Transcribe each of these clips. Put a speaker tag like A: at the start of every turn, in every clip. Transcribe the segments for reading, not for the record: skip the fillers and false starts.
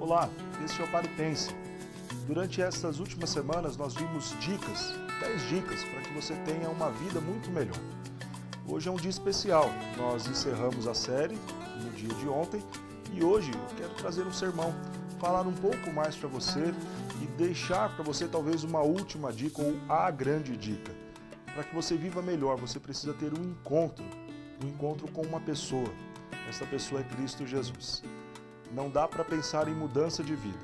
A: Olá, este é o Paripense. Durante estas últimas semanas nós vimos 10 dicas para que você tenha uma vida muito melhor. Hoje é um dia especial, nós encerramos a série no dia de ontem e hoje eu quero trazer um sermão, falar um pouco mais para você e deixar para você talvez uma última dica ou a grande dica. Para que você viva melhor, você precisa ter um encontro com uma pessoa. Essa pessoa é Cristo Jesus. Não dá para pensar em mudança de vida,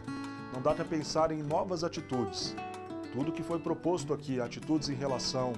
A: não dá para pensar em novas atitudes. Tudo que foi proposto aqui, atitudes em relação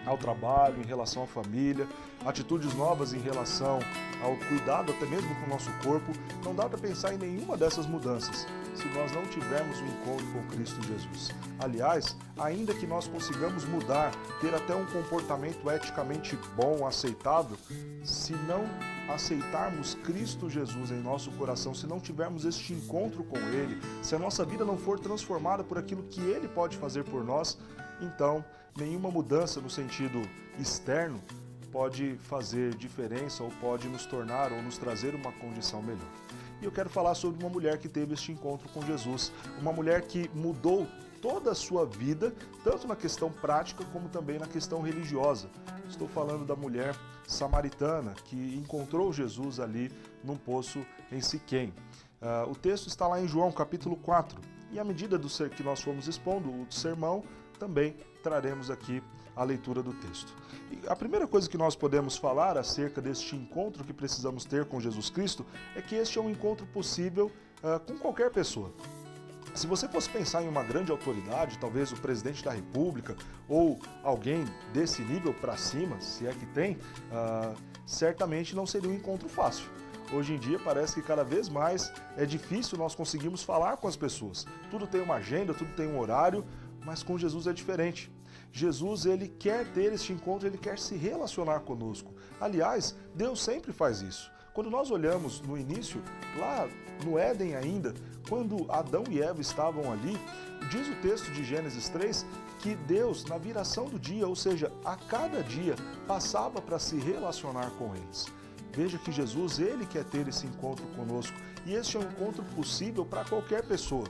A: ao trabalho, em relação à família, atitudes novas em relação ao cuidado até mesmo com o nosso corpo, não dá para pensar em nenhuma dessas mudanças se nós não tivermos um encontro com Cristo Jesus. Aliás, ainda que nós consigamos mudar, ter até um comportamento eticamente bom, aceitável, se não aceitarmos Cristo Jesus em nosso coração, se não tivermos este encontro com Ele, se a nossa vida não for transformada por aquilo que Ele pode fazer por nós, então nenhuma mudança no sentido externo pode fazer diferença ou pode nos tornar ou nos trazer uma condição melhor. E eu quero falar sobre uma mulher que teve este encontro com Jesus, uma mulher que mudou toda a sua vida, tanto na questão prática como também na questão religiosa. Estou falando da mulher samaritana que encontrou Jesus ali num poço em Siquém. O texto está lá em João capítulo 4 e à medida que nós formos expondo o sermão, também traremos aqui a leitura do texto. E a primeira coisa que nós podemos falar acerca deste encontro que precisamos ter com Jesus Cristo é que este é um encontro possível com qualquer pessoa. Se você fosse pensar em uma grande autoridade, talvez o presidente da República ou alguém desse nível para cima, se é que tem, certamente não seria um encontro fácil. Hoje em dia parece que cada vez mais é difícil nós conseguirmos falar com as pessoas. Tudo tem uma agenda, tudo tem um horário, mas com Jesus é diferente. Jesus, ele quer ter este encontro, ele quer se relacionar conosco. Aliás, Deus sempre faz isso. Quando nós olhamos no início, lá no Éden ainda, quando Adão e Eva estavam ali, diz o texto de Gênesis 3 que Deus, na viração do dia, ou seja, a cada dia, passava para se relacionar com eles. Veja que Jesus, ele quer ter esse encontro conosco e este é um encontro possível para qualquer pessoa.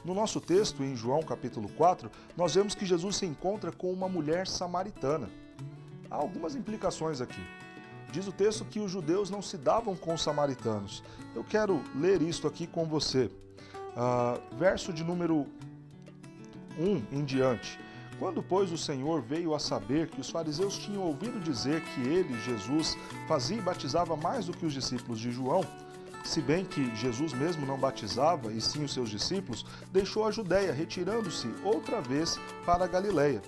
A: No nosso texto, em João capítulo 4, nós vemos que Jesus se encontra com uma mulher samaritana. Há algumas implicações aqui. Diz o texto que os judeus não se davam com os samaritanos. Eu quero ler isto aqui com você. Verso de número 1 em diante. Quando, pois, o Senhor veio a saber que os fariseus tinham ouvido dizer que ele, Jesus, fazia e batizava mais do que os discípulos de João, se bem que Jesus mesmo não batizava, e sim os seus discípulos, deixou a Judéia, retirando-se outra vez para a Galiléia.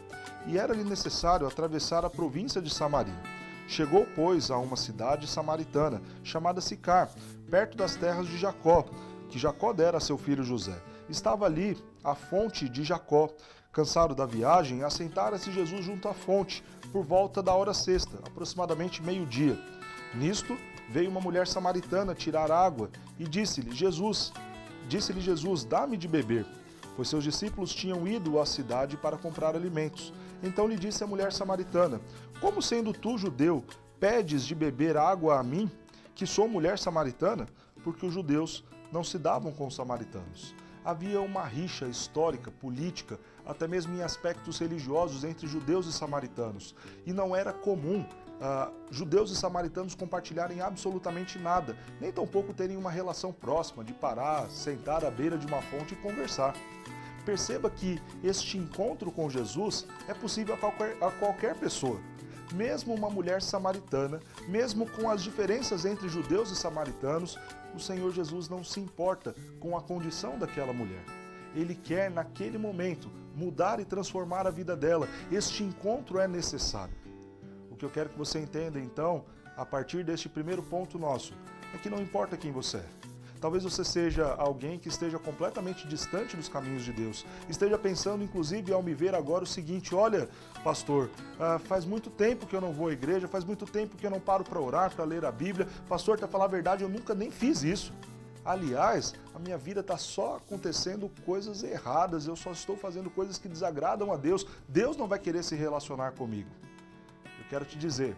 A: E era-lhe necessário atravessar a província de Samaria. Chegou, pois, a uma cidade samaritana, chamada Sicar, perto das terras de Jacó, que Jacó dera a seu filho José. Estava ali a fonte de Jacó. Cansado da viagem, assentara-se Jesus junto à fonte, por volta da hora sexta, aproximadamente meio-dia. Nisto, veio uma mulher samaritana tirar água e disse-lhe Jesus, dá-me de beber, pois seus discípulos tinham ido à cidade para comprar alimentos. Então lhe disse a mulher samaritana, como sendo tu judeu, pedes de beber água a mim, que sou mulher samaritana? Porque os judeus não se davam com os samaritanos. Havia uma rixa histórica, política, até mesmo em aspectos religiosos entre judeus e samaritanos. E não era comum judeus e samaritanos compartilharem absolutamente nada, nem tampouco terem uma relação próxima de parar, sentar à beira de uma fonte e conversar. Perceba que este encontro com Jesus é possível a qualquer pessoa. Mesmo uma mulher samaritana, mesmo com as diferenças entre judeus e samaritanos, o Senhor Jesus não se importa com a condição daquela mulher. Ele quer, naquele momento, mudar e transformar a vida dela. Este encontro é necessário. O que eu quero que você entenda, então, a partir deste primeiro ponto nosso, é que não importa quem você é. Talvez você seja alguém que esteja completamente distante dos caminhos de Deus. Esteja pensando, inclusive, ao me ver agora o seguinte, olha, pastor, faz muito tempo que eu não vou à igreja, faz muito tempo que eu não paro para orar, para ler a Bíblia. Pastor, para falar a verdade, eu nunca nem fiz isso. Aliás, a minha vida está só acontecendo coisas erradas, eu só estou fazendo coisas que desagradam a Deus. Deus não vai querer se relacionar comigo. Eu quero te dizer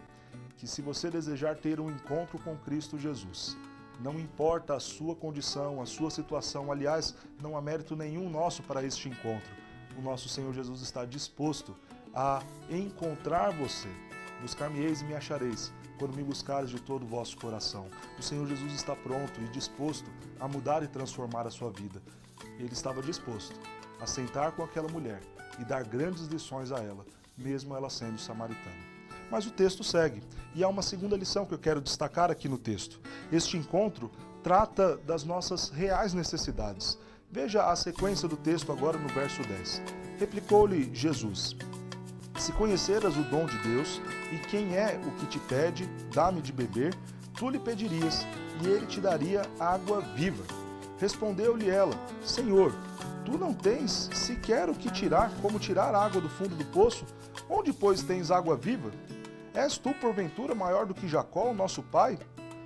A: que se você desejar ter um encontro com Cristo Jesus, Não importa a sua condição, a sua situação. Aliás, não há mérito nenhum nosso para este encontro. O nosso Senhor Jesus está disposto a encontrar você. Buscar-me-eis e me achareis, quando me buscares de todo o vosso coração. O Senhor Jesus está pronto e disposto a mudar e transformar a sua vida. Ele estava disposto a sentar com aquela mulher e dar grandes lições a ela, mesmo ela sendo samaritana. Mas o texto segue, e há uma segunda lição que eu quero destacar aqui no texto. Este encontro trata das nossas reais necessidades. Veja a sequência do texto agora no verso 10. Replicou-lhe Jesus: se conheceras o dom de Deus, e quem é o que te pede, dá-me de beber, tu lhe pedirias, e ele te daria água viva. Respondeu-lhe ela: Senhor, tu não tens sequer o que tirar, como tirar água do fundo do poço? Onde, pois, tens água viva? És tu, porventura, maior do que Jacó, o nosso pai,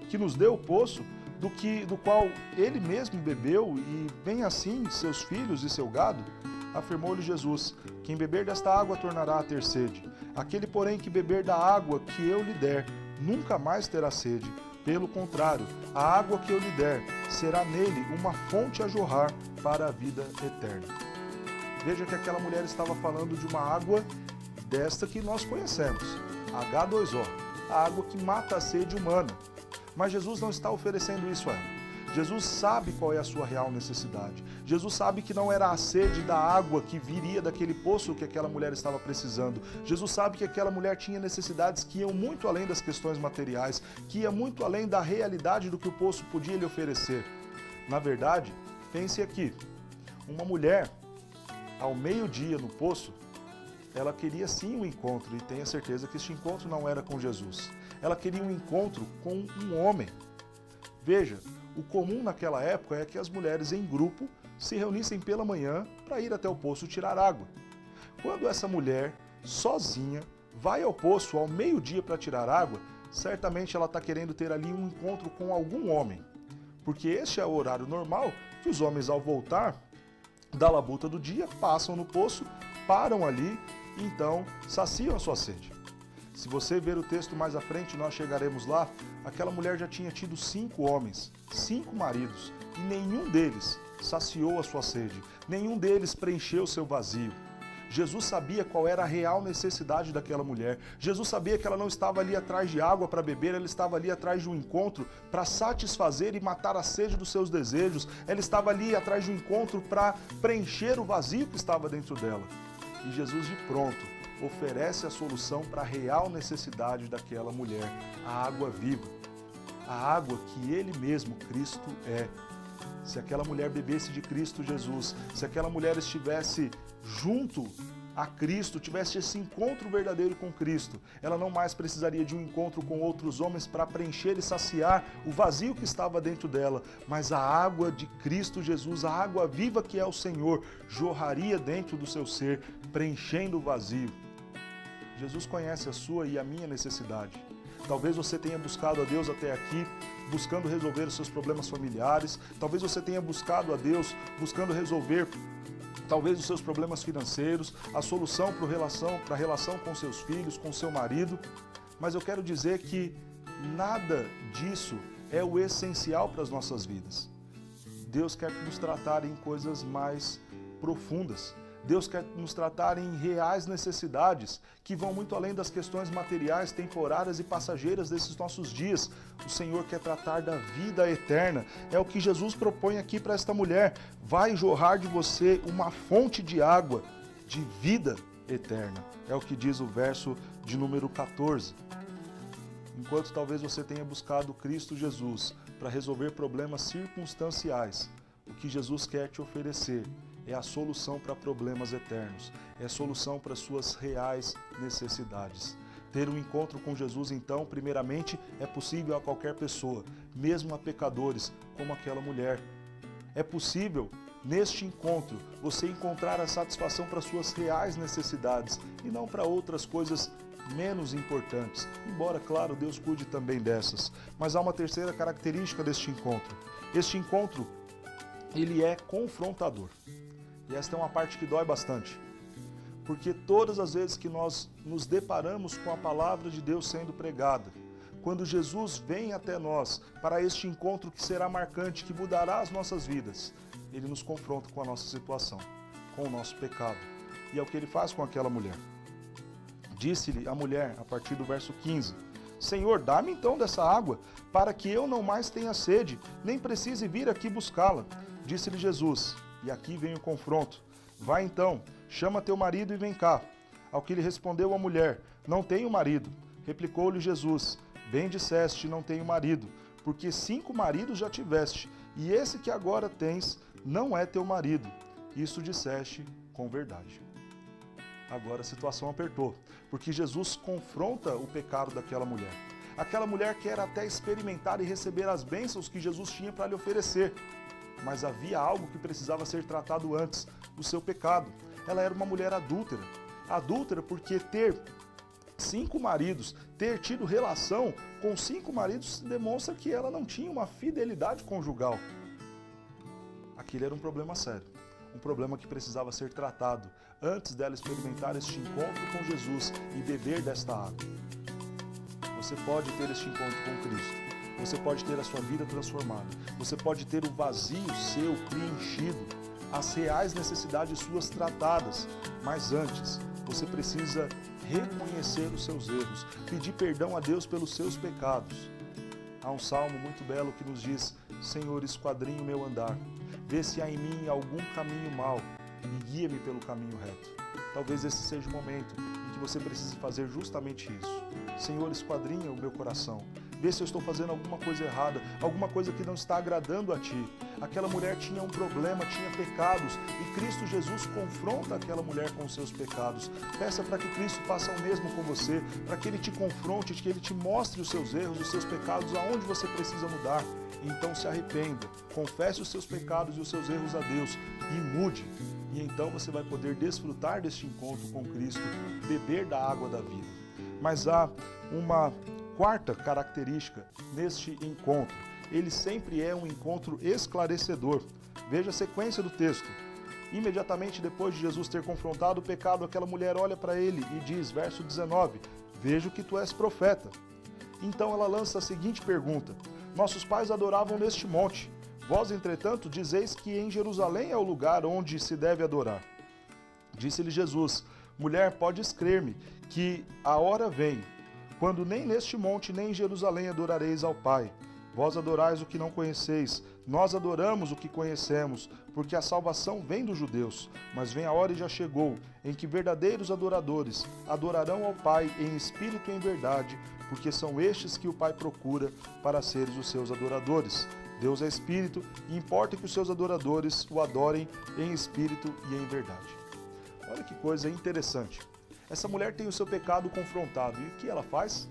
A: que nos deu o poço, do qual ele mesmo bebeu, e vem assim seus filhos e seu gado? Afirmou-lhe Jesus: quem beber desta água tornará a ter sede. Aquele, porém, que beber da água que eu lhe der, nunca mais terá sede. Pelo contrário, a água que eu lhe der será nele uma fonte a jorrar para a vida eterna. Veja que aquela mulher estava falando de uma água desta que nós conhecemos, H2O, a água que mata a sede humana. Mas Jesus não está oferecendo isso a ela. Jesus sabe qual é a sua real necessidade. Jesus sabe que não era a sede da água que viria daquele poço que aquela mulher estava precisando. Jesus sabe que aquela mulher tinha necessidades que iam muito além das questões materiais, que iam muito além da realidade do que o poço podia lhe oferecer. Na verdade, pense aqui, uma mulher, ao meio-dia no poço, ela queria sim um encontro, e tenha certeza que este encontro não era com Jesus. Ela queria um encontro com um homem. Veja, o comum naquela época é que as mulheres em grupo se reunissem pela manhã para ir até o poço tirar água. Quando essa mulher, sozinha, vai ao poço ao meio-dia para tirar água, certamente ela está querendo ter ali um encontro com algum homem. Porque este é o horário normal que os homens, ao voltar da labuta do dia, passam no poço, param ali e então saciam a sua sede. Se você ver o texto mais à frente, nós chegaremos lá, aquela mulher já tinha tido 5 homens, 5 maridos, e nenhum deles saciou a sua sede, nenhum deles preencheu o seu vazio. Jesus sabia qual era a real necessidade daquela mulher. Jesus sabia que ela não estava ali atrás de água para beber, ela estava ali atrás de um encontro para satisfazer e matar a sede dos seus desejos. Ela estava ali atrás de um encontro para preencher o vazio que estava dentro dela. E Jesus, de pronto, oferece a solução para a real necessidade daquela mulher, a água viva, a água que Ele mesmo, Cristo, é. Se aquela mulher bebesse de Cristo Jesus, se aquela mulher estivesse junto a Cristo, tivesse esse encontro verdadeiro com Cristo, ela não mais precisaria de um encontro com outros homens para preencher e saciar o vazio que estava dentro dela, mas a água de Cristo Jesus, a água viva que é o Senhor, jorraria dentro do seu ser, preenchendo o vazio. Jesus conhece a sua e a minha necessidade. Talvez você tenha buscado a Deus até aqui, buscando resolver os seus problemas familiares. Talvez você tenha buscado a Deus, buscando resolver talvez os seus problemas financeiros, a solução para a relação com seus filhos, com seu marido. Mas eu quero dizer que nada disso é o essencial para as nossas vidas. Deus quer nos tratar em coisas mais profundas. Deus quer nos tratar em reais necessidades que vão muito além das questões materiais, temporárias e passageiras desses nossos dias. O Senhor quer tratar da vida eterna. É o que Jesus propõe aqui para esta mulher. Vai jorrar de você uma fonte de água de vida eterna. É o que diz o verso de número 14. Enquanto talvez você tenha buscado Cristo Jesus para resolver problemas circunstanciais, o que Jesus quer te oferecer é a solução para problemas eternos, é a solução para suas reais necessidades. Ter um encontro com Jesus, então, primeiramente, é possível a qualquer pessoa, mesmo a pecadores, como aquela mulher. É possível, neste encontro, você encontrar a satisfação para suas reais necessidades e não para outras coisas menos importantes, embora, claro, Deus cuide também dessas. Mas há uma terceira característica deste encontro. Este encontro, ele é confrontador. E esta é uma parte que dói bastante, porque todas as vezes que nós nos deparamos com a palavra de Deus sendo pregada, Quando Jesus vem até nós para este encontro que será marcante, que mudará as nossas vidas, ele nos confronta com a nossa situação, com o nosso pecado. E é o que ele faz com aquela mulher. Disse-lhe a mulher, a partir do verso 15, Senhor, dá-me então dessa água, para que eu não mais tenha sede, nem precise vir aqui buscá-la. Disse-lhe Jesus, e aqui vem o confronto, vai então, chama teu marido e vem cá. Ao que lhe respondeu a mulher, não tenho marido. Replicou-lhe Jesus, bem disseste, não tenho marido, porque 5 maridos já tiveste, e esse que agora tens não é teu marido. Isso disseste com verdade. Agora a situação apertou, porque Jesus confronta o pecado daquela mulher. Aquela mulher quer até experimentar e receber as bênçãos que Jesus tinha para lhe oferecer. Mas havia algo que precisava ser tratado antes, o seu pecado. Ela era uma mulher adúltera. Adúltera porque ter 5 maridos, ter tido relação com 5 maridos, demonstra que ela não tinha uma fidelidade conjugal. Aquele era um problema sério. Um problema que precisava ser tratado antes dela experimentar este encontro com Jesus e beber desta água. Você pode ter este encontro com Cristo. Você pode ter a sua vida transformada. Você pode ter o vazio seu preenchido, as reais necessidades suas tratadas. Mas antes, você precisa reconhecer os seus erros, pedir perdão a Deus pelos seus pecados. Há um salmo muito belo que nos diz, Senhor, esquadrinha o meu andar. Vê se há em mim algum caminho mau e guia-me pelo caminho reto. Talvez esse seja o momento em que você precise fazer justamente isso. Senhor, esquadrinha o meu coração. Vê se eu estou fazendo alguma coisa errada, alguma coisa que não está agradando a Ti. Aquela mulher tinha um problema, tinha pecados, e Cristo Jesus confronta aquela mulher com os seus pecados. Peça para que Cristo faça o mesmo com você, para que Ele te confronte, que Ele te mostre os seus erros, os seus pecados, aonde você precisa mudar. Então se arrependa, confesse os seus pecados e os seus erros a Deus e mude. E então você vai poder desfrutar deste encontro com Cristo, beber da água da vida. Mas há uma quarta característica neste encontro. Ele sempre é um encontro esclarecedor. Veja a sequência do texto. Imediatamente depois de Jesus ter confrontado o pecado, aquela mulher olha para ele e diz, verso 19, vejo que tu és profeta. Então ela lança a seguinte pergunta, nossos pais adoravam neste monte. Vós, entretanto, dizeis que em Jerusalém é o lugar onde se deve adorar. Disse-lhe Jesus, mulher, podes crer-me, que a hora vem, quando nem neste monte nem em Jerusalém adorareis ao Pai. Vós adorais o que não conheceis, nós adoramos o que conhecemos, porque a salvação vem dos judeus. Mas vem a hora e já chegou, em que verdadeiros adoradores adorarão ao Pai em espírito e em verdade, porque são estes que o Pai procura para seres os seus adoradores. Deus é espírito e importa que os seus adoradores o adorem em espírito e em verdade. Olha que coisa interessante. Essa mulher tem o seu pecado confrontado. E o que ela faz?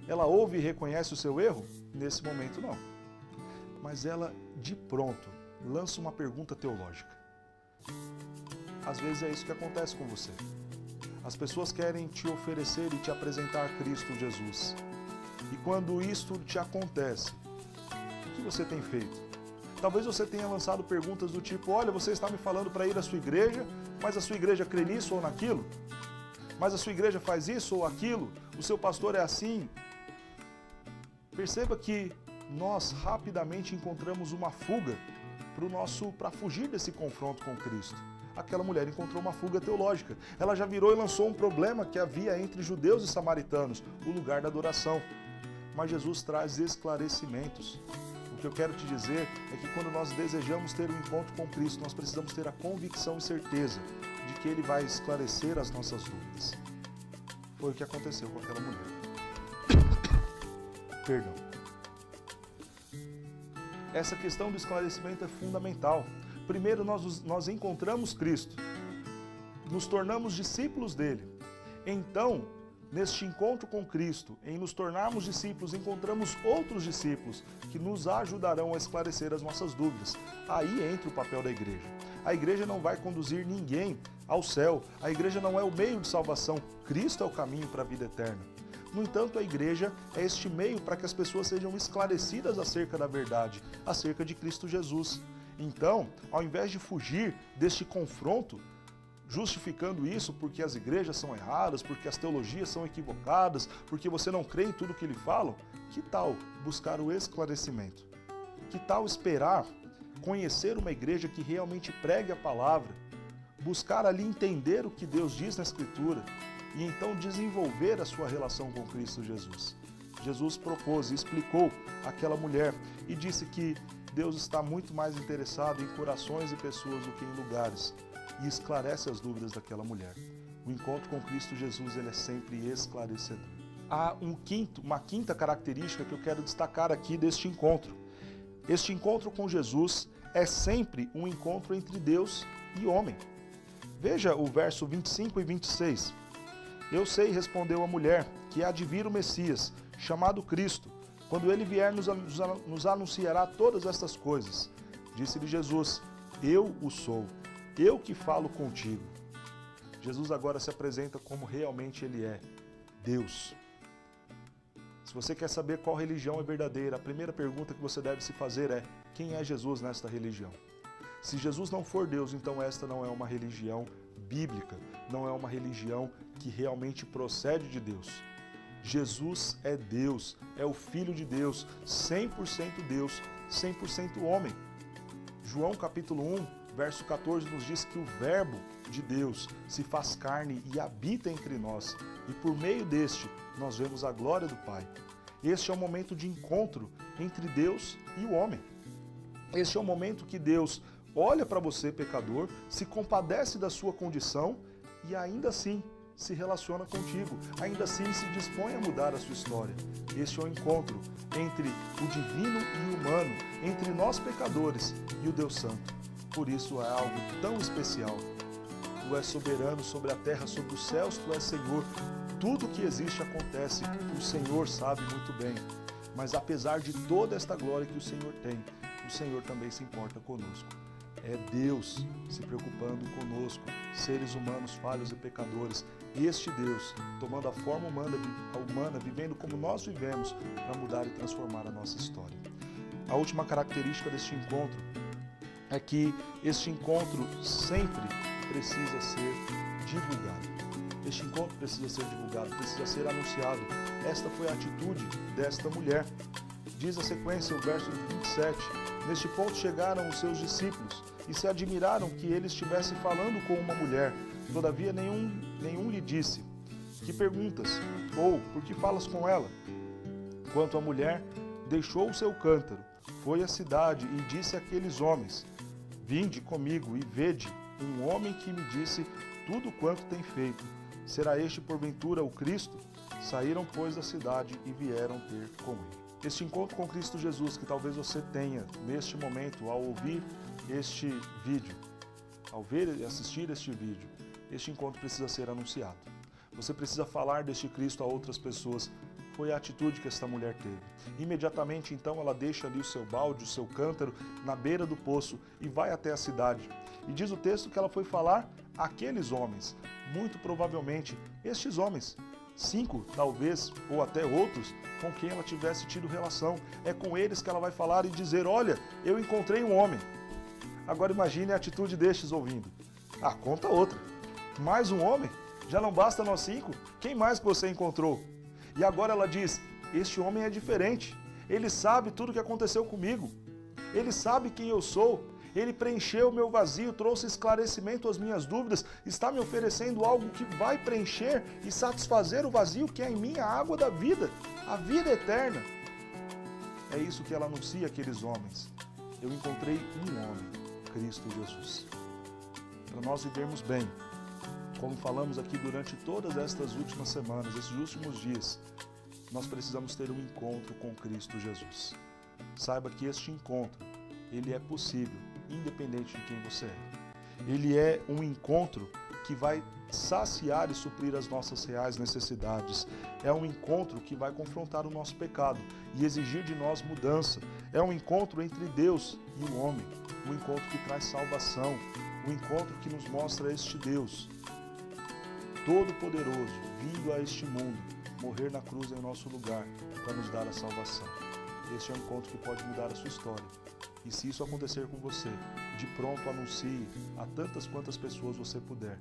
A: Ela ouve e reconhece o seu erro? Nesse momento, não. Mas ela, de pronto, lança uma pergunta teológica. Às vezes é isso que acontece com você. As pessoas querem te oferecer e te apresentar Cristo Jesus. E quando isto te acontece, o que você tem feito? Talvez você tenha lançado perguntas do tipo, olha, você está me falando para ir à sua igreja, mas a sua igreja crê nisso ou naquilo? Mas a sua igreja faz isso ou aquilo? O seu pastor é assim? Perceba que nós rapidamente encontramos uma fuga para fugir desse confronto com Cristo. Aquela mulher encontrou uma fuga teológica. Ela já virou e lançou um problema que havia entre judeus e samaritanos, o lugar da adoração. Mas Jesus traz esclarecimentos. O que eu quero te dizer é que quando nós desejamos ter um encontro com Cristo, nós precisamos ter a convicção e certeza de que Ele vai esclarecer as nossas dúvidas. Foi o que aconteceu com aquela mulher. Perdão. Essa questão do esclarecimento é fundamental. Primeiro, nós encontramos Cristo, nos tornamos discípulos dele. Então, neste encontro com Cristo, em nos tornarmos discípulos, encontramos outros discípulos que nos ajudarão a esclarecer as nossas dúvidas. Aí entra o papel da igreja. A igreja não vai conduzir ninguém ao céu. A igreja não é o meio de salvação. Cristo é o caminho para a vida eterna. No entanto, a igreja é este meio para que as pessoas sejam esclarecidas acerca da verdade, acerca de Cristo Jesus. Então, ao invés de fugir deste confronto, justificando isso porque as igrejas são erradas, porque as teologias são equivocadas, porque você não crê em tudo que lhe falam, que tal buscar o esclarecimento? Que tal esperar conhecer uma igreja que realmente pregue a palavra, buscar ali entender o que Deus diz na Escritura e então desenvolver a sua relação com Cristo Jesus? Jesus propôs e explicou àquela mulher e disse que Deus está muito mais interessado em corações e pessoas do que em lugares, e esclarece as dúvidas daquela mulher. O encontro com Cristo Jesus, ele é sempre esclarecedor. Há uma quinta característica que eu quero destacar aqui deste encontro. Este encontro com Jesus é sempre um encontro entre Deus e homem. Veja o verso 25 e 26. Eu sei, respondeu a mulher, que há de vir o Messias, chamado Cristo. Quando ele vier, nos anunciará todas estas coisas. Disse-lhe Jesus, eu o sou, eu que falo contigo. Jesus agora se apresenta como realmente ele é, Deus. Se você quer saber qual religião é verdadeira, a primeira pergunta que você deve se fazer é, quem é Jesus nesta religião? Se Jesus não for Deus, então esta não é uma religião bíblica, não é uma religião que realmente procede de Deus. Jesus é Deus, é o Filho de Deus, 100% Deus, 100% homem. João capítulo 1, verso 14 nos diz que o Verbo de Deus se faz carne e habita entre nós, e por meio deste nós vemos a glória do Pai. Este é o momento de encontro entre Deus e o homem. Este é o momento que Deus olha para você, pecador, se compadece da sua condição e ainda assim se relaciona contigo, ainda assim se dispõe a mudar a sua história. Este é o encontro entre o divino e o humano, entre nós pecadores e o Deus Santo. Por isso é algo tão especial. Tu és soberano sobre a terra, sobre os céus, tu és Senhor. Tudo que existe acontece, o Senhor sabe muito bem. Mas apesar de toda esta glória que o Senhor tem, o Senhor também se importa conosco. É Deus se preocupando conosco, seres humanos, falhos e pecadores. Este Deus, tomando a forma humana, vivendo como nós vivemos, para mudar e transformar a nossa história. A última característica deste encontro é que este encontro sempre precisa ser divulgado. Este encontro precisa ser divulgado, precisa ser anunciado. Esta foi a atitude desta mulher. Diz a sequência, o verso 27, neste ponto chegaram os seus discípulos e se admiraram que ele estivesse falando com uma mulher. Todavia nenhum lhe disse, que perguntas? Ou, por que falas com ela? Quanto à mulher, deixou o seu cântaro, foi à cidade e disse àqueles homens, vinde comigo e vede um homem que me disse tudo quanto tem feito. Será este porventura o Cristo? Saíram, pois, da cidade e vieram ter com ele. Este encontro com Cristo Jesus que talvez você tenha neste momento ao ouvir este vídeo, ao ver e assistir este vídeo, este encontro precisa ser anunciado. Você precisa falar deste Cristo a outras pessoas. Foi a atitude que esta mulher teve. Imediatamente, então, ela deixa ali o seu balde, o seu cântaro, na beira do poço e vai até a cidade. E diz o texto que ela foi falar àqueles homens. Muito provavelmente, estes homens, 5 talvez, ou até outros, com quem ela tivesse tido relação. É com eles que ela vai falar e dizer, olha, eu encontrei um homem. Agora imagine a atitude destes ouvindo. Ah, conta outra. Mais um homem? Já não basta nós 5? Quem mais que você encontrou? E agora ela diz, este homem é diferente, ele sabe tudo o que aconteceu comigo, ele sabe quem eu sou, ele preencheu o meu vazio, trouxe esclarecimento às minhas dúvidas, está me oferecendo algo que vai preencher e satisfazer o vazio que é em mim, a água da vida, a vida eterna. É isso que ela anuncia àqueles homens. Eu encontrei um homem, Cristo Jesus. Para nós vivermos bem, como falamos aqui durante todas estas últimas semanas, esses últimos dias, nós precisamos ter um encontro com Cristo Jesus. Saiba que este encontro, ele é possível, independente de quem você é. Ele é um encontro que vai saciar e suprir as nossas reais necessidades. É um encontro que vai confrontar o nosso pecado e exigir de nós mudança. É um encontro entre Deus e o homem, um encontro que traz salvação, um encontro que nos mostra este Deus Todo-Poderoso, vindo a este mundo, morrer na cruz em nosso lugar, para nos dar a salvação. Este é um encontro que pode mudar a sua história. E se isso acontecer com você, de pronto anuncie a tantas quantas pessoas você puder.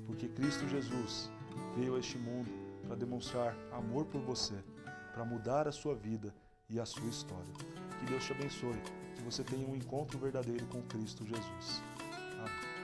A: Porque Cristo Jesus veio a este mundo para demonstrar amor por você, para mudar a sua vida e a sua história. Que Deus te abençoe, que você tenha um encontro verdadeiro com Cristo Jesus. Amém.